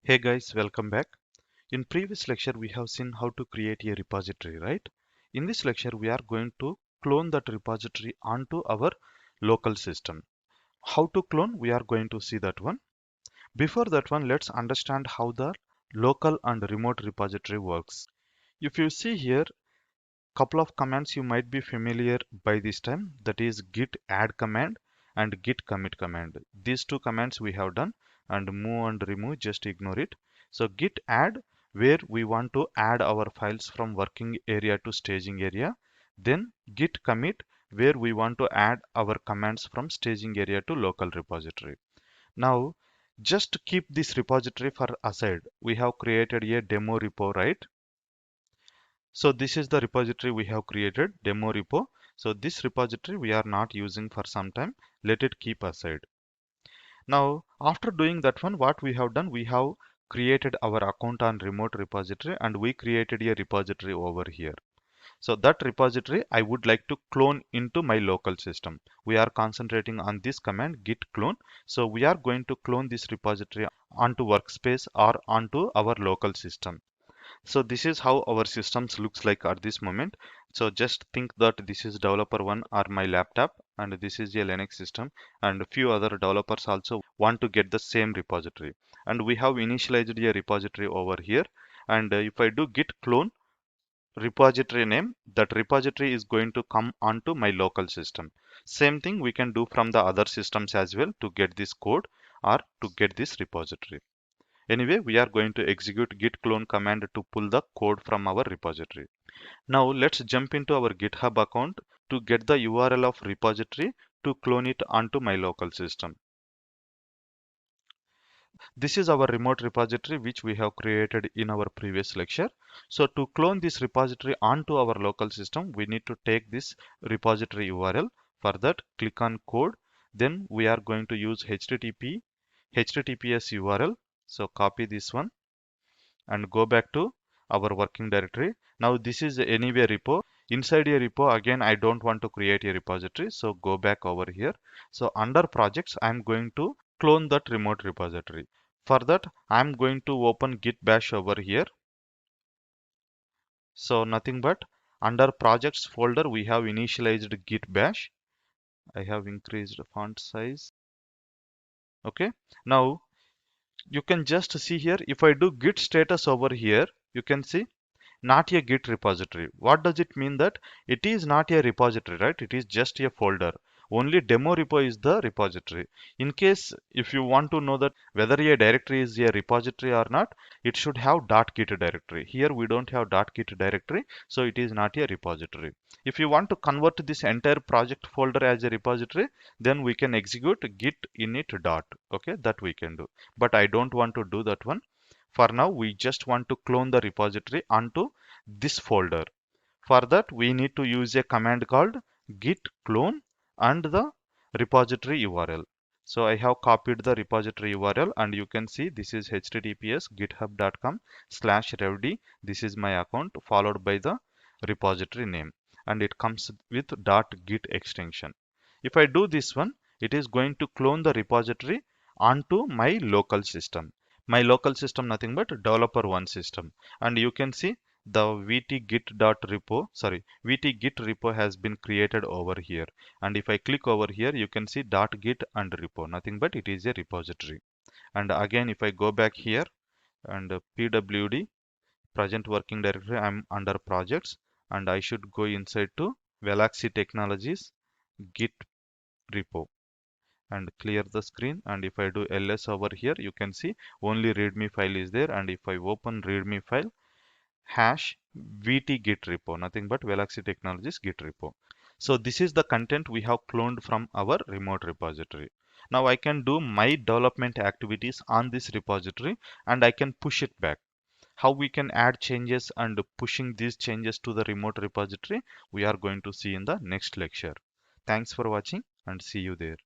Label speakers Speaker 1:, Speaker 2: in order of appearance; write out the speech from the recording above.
Speaker 1: Hey guys, welcome back. In previous lecture, we have seen how to create a repository, right? In this lecture, we are going to clone that repository onto our local system. How to clone? We are going to see that one. Before that one, let's understand how the local and remote repository works. If you see here, couple of commands you might be familiar by this time, that is git add command and git commit command. These two commands we have done, and move and remove, just ignore it. So git add, where we want to add our files from working area to staging area. Then git commit, where we want to add our commands from staging area to local repository. Now just keep this repository for aside. We have created a demo repo, right? So this is the repository we have created, demo repo. So this repository we are not using for some time. Let it keep aside. Now, after doing that one, what we have done, we have created our account on remote repository and we created a repository over here. So that repository I would like to clone into my local system. We are concentrating on this command git clone. So we are going to clone this repository onto workspace or onto our local system. So this is how our systems looks like at this moment. So just think that this is developer one or my laptop, and this is a Linux system, and a few other developers also want to get the same repository. And we have initialized a repository over here. And if I do git clone repository name, that repository is going to come onto my local system. Same thing we can do from the other systems as well to get this code or to get this repository. Anyway, we are going to execute git clone command to pull the code from our repository. Now let's jump into our GitHub account to get the URL of repository to clone it onto my local system. This is our remote repository which we have created in our previous lecture. So to clone this repository onto our local system, we need to take this repository URL. For that, click on code. Then we are going to use HTTPS URL. So copy this one and go back to our working directory. Now this is anyway repo. Inside a repo, again I don't want to create a repository, so go back over here. So under projects, I'm going to clone that remote repository. For that, I'm going to open git bash over here. So nothing but under projects folder, we have initialized git bash. I have increased font size. Okay, now you can just see here, if I do git status over here, you can see not a git repository. What does it mean? That it is not a repository, right? It is just a folder. Only demo repo is the repository. In case if you want to know that whether a directory is a repository or not, it should have .git directory. Here we don't have .git directory, so it is not a repository. If you want to convert this entire project folder as a repository, then we can execute git init dot. Okay, that we can do. But I don't want to do that one. For now, we just want to clone the repository onto this folder. For that, we need to use a command called git clone and the repository URL. So I have copied the repository URL and you can see this is https github.com/revd. This is my account followed by the repository name and it comes with .git extension. If I do this one, it is going to clone the repository onto my local system. My local system nothing but developer1 system, and you can see the vt git repo has been created over here. And if I click over here, you can see .git and repo, nothing but it is a repository. And again, if I go back here and pwd present working directory, I'm under projects and I should go inside to Velaxy Technologies git repo and clear the screen. And if I do ls over here, you can see only readme file is there. And if I open readme file, hash vt git repo, nothing but Velaxy Technologies git repo. So this is the content we have cloned from our remote repository. Now I can do my development activities on this repository and I can push it back. How we can add changes and pushing these changes to the remote repository, we are going to see in the next lecture. Thanks for watching and see you there.